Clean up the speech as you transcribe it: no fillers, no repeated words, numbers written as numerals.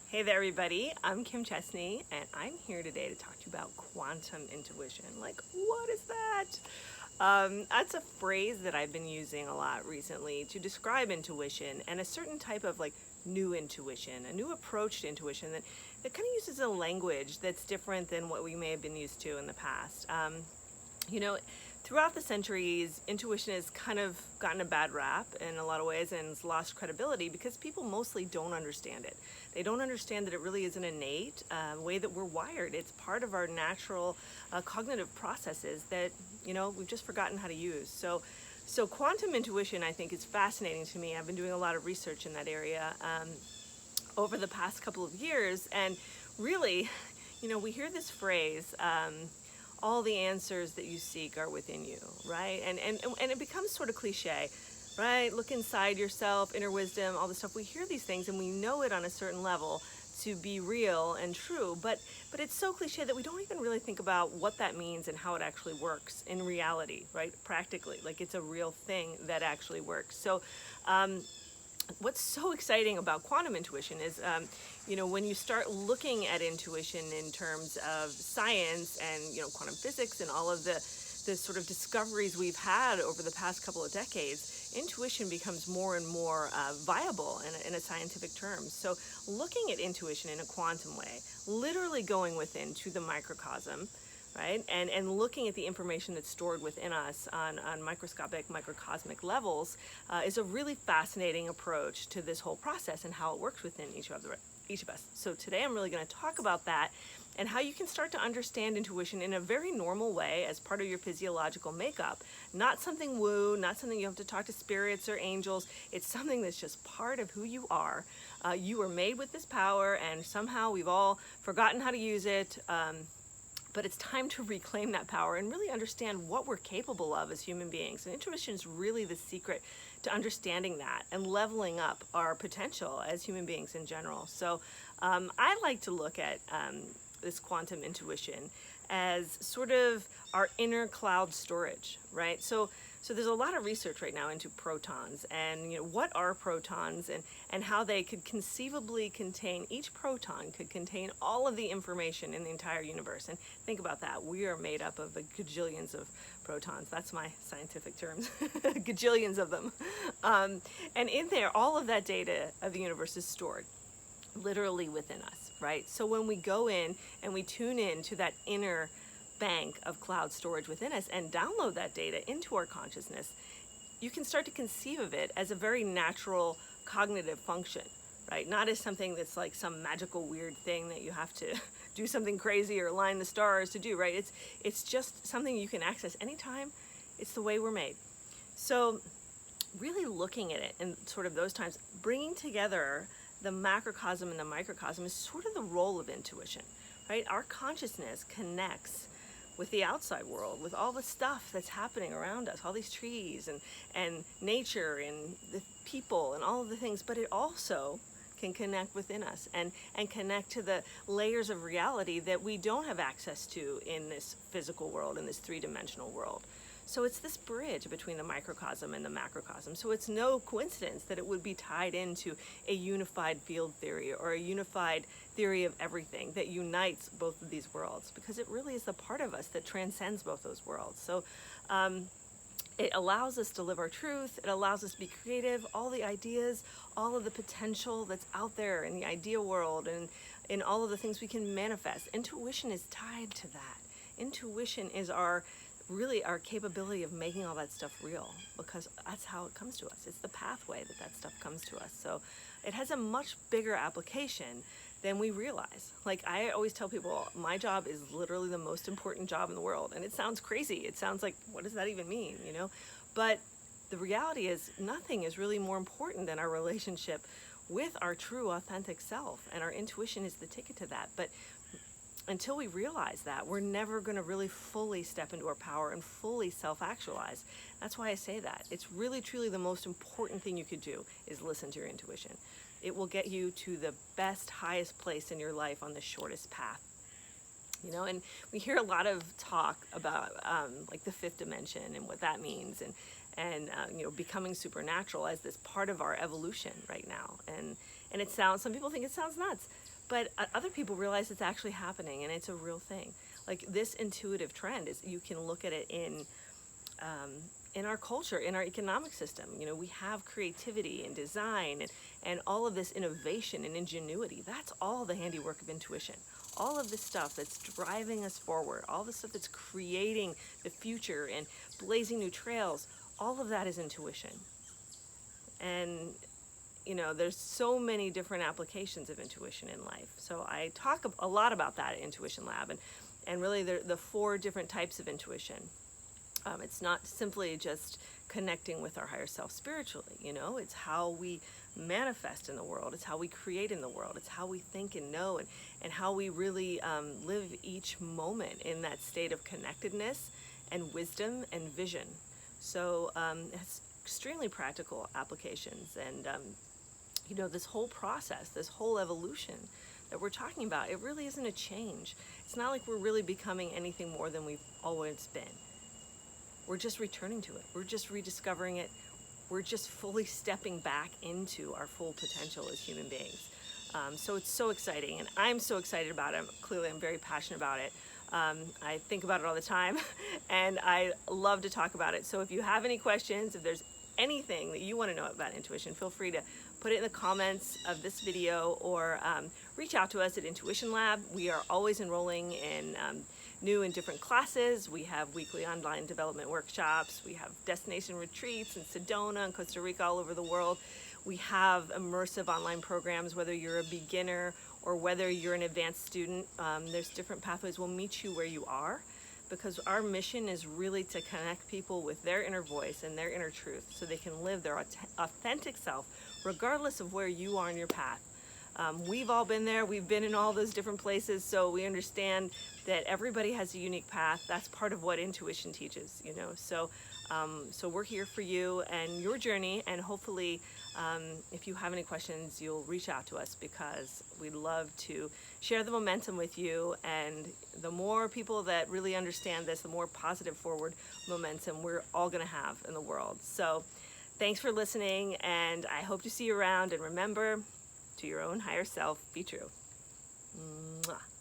Hey there, everybody. I'm Kim Chestney, and I'm here today to talk to you about quantum intuition. Like, what is that? That's a phrase that I've been using a lot recently to describe intuition and a certain type of new intuition, a new approach to intuition that kind of uses a language that's different than what we may have been used to in the past. You know, throughout the centuries, intuition has kind of gotten a bad rap in a lot of ways and it's lost credibility because people mostly don't understand it. They don't understand that it really is an innate way that we're wired. It's part of our natural cognitive processes that, we've just forgotten how to use. So quantum intuition, I think, is fascinating to me. I've been doing a lot of research in that area over the past couple of years. And really, we hear this phrase, all the answers that you seek are within you, right? And it becomes sort of cliche, right? Look inside yourself, inner wisdom, all this stuff. We hear these things and we know it on a certain level to be real and true, but it's so cliche that we don't even really think about what that means and how it actually works in reality, right? Practically, like it's a real thing that actually works. So what's so exciting about quantum intuition is, when you start looking at intuition in terms of science and, quantum physics and all of the sort of discoveries we've had over the past couple of decades, intuition becomes more and more viable in a scientific terms. So looking at intuition in a quantum way, literally going within to the microcosm, right? And looking at the information that's stored within us on microscopic, microcosmic levels is a really fascinating approach to this whole process and how it works within each of us. So today I'm really going to talk about that and how you can start to understand intuition in a very normal way as part of your physiological makeup. Not something woo, not something you have to talk to spirits or angels. It's something that's just part of who you are. You were made with this power and somehow we've all forgotten how to use it. But it's time to reclaim that power and really understand what we're capable of as human beings. And intuition is really the secret to understanding that and leveling up our potential as human beings in general. So I like to look at this quantum intuition as sort of our inner cloud storage, right? So there's a lot of research right now into protons and what are protons and how they could conceivably contain, each proton could contain all of the information in the entire universe. And think about that. We are made up of gajillions of protons. That's my scientific terms. Gajillions of them. And in there, all of that data of the universe is stored literally within us, right? So when we go in and we tune in to that inner bank of cloud storage within us and download that data into our consciousness, you can start to conceive of it as a very natural cognitive function, right? Not as something that's like some magical weird thing that you have to do something crazy or align the stars to do, right? It's just something you can access anytime. It's the way we're made. So really looking at it in sort of those times, bringing together the macrocosm and the microcosm is sort of the role of intuition, right? Our consciousness connects with the outside world, with all the stuff that's happening around us, all these trees and nature and the people and all of the things, but it also can connect within us and connect to the layers of reality that we don't have access to in this physical world, in this three-dimensional world. So it's this bridge between the microcosm and the macrocosm. So it's no coincidence that it would be tied into a unified field theory or a unified theory of everything that unites both of these worlds, because it really is the part of us that transcends both those worlds. So it allows us to live our truth. It allows us to be creative, all the ideas, all of the potential that's out there in the idea world and in all of the things we can manifest. Intuition is tied to that. Intuition is really our capability of making all that stuff real, because that's how it comes to us. It's the pathway that stuff comes to us. So it has a much bigger application than we realize. Like I always tell people, my job is literally the most important job in the world. And it sounds crazy. It sounds like, what does that even mean? But the reality is nothing is really more important than our relationship with our true authentic self. And our intuition is the ticket to that. But until we realize that, we're never going to really fully step into our power and fully self-actualize. That's why I say that. It's really, truly the most important thing you could do is listen to your intuition. It will get you to the best, highest place in your life on the shortest path. And we hear a lot of talk about like the fifth dimension and what that means and becoming supernatural as this part of our evolution right now. And it sounds, some people think it sounds nuts. but other people realize it's actually happening and it's a real thing. Like this intuitive trend is, you can look at it um, in our culture, in our economic system. We have creativity and design and all of this innovation and ingenuity. That's all the handiwork of intuition. All of this stuff that's driving us forward, all the stuff that's creating the future and blazing new trails, all of that is intuition. And there's so many different applications of intuition in life. So I talk a lot about that at Intuition Lab, and really the four different types of intuition. It's not simply just connecting with our higher self spiritually, it's how we manifest in the world, it's how we create in the world, it's how we think and know, and how we really live each moment in that state of connectedness and wisdom and vision. So it's extremely practical applications, and this whole process, this whole evolution that we're talking about, it really isn't a change. It's not like we're really becoming anything more than we've always been. We're just returning to it. We're just rediscovering it. We're just fully stepping back into our full potential as human beings. So it's so exciting, and I'm so excited about it. Clearly, I'm very passionate about it. I think about it all the time, and I love to talk about it. So if you have any questions, if there's anything that you want to know about intuition, feel free to put it in the comments of this video, or reach out to us at Intuition Lab. We are always enrolling in new and different classes. We have weekly online development workshops. We have destination retreats in Sedona and Costa Rica, all over the world. We have immersive online programs, whether you're a beginner or whether you're an advanced student. There's different pathways. We'll meet you where you are, because our mission is really to connect people with their inner voice and their inner truth, so they can live their authentic self regardless of where you are in your path. We've all been there. We've been in all those different places, so we understand that everybody has a unique path. That's part of what intuition teaches, So we're here for you and your journey, and hopefully if you have any questions, you'll reach out to us, because we'd love to share the momentum with you. And the more people that really understand this, the more positive forward momentum we're all going to have in the world. So thanks for listening, and I hope to see you around. And remember, to your own higher self, be true. Mwah.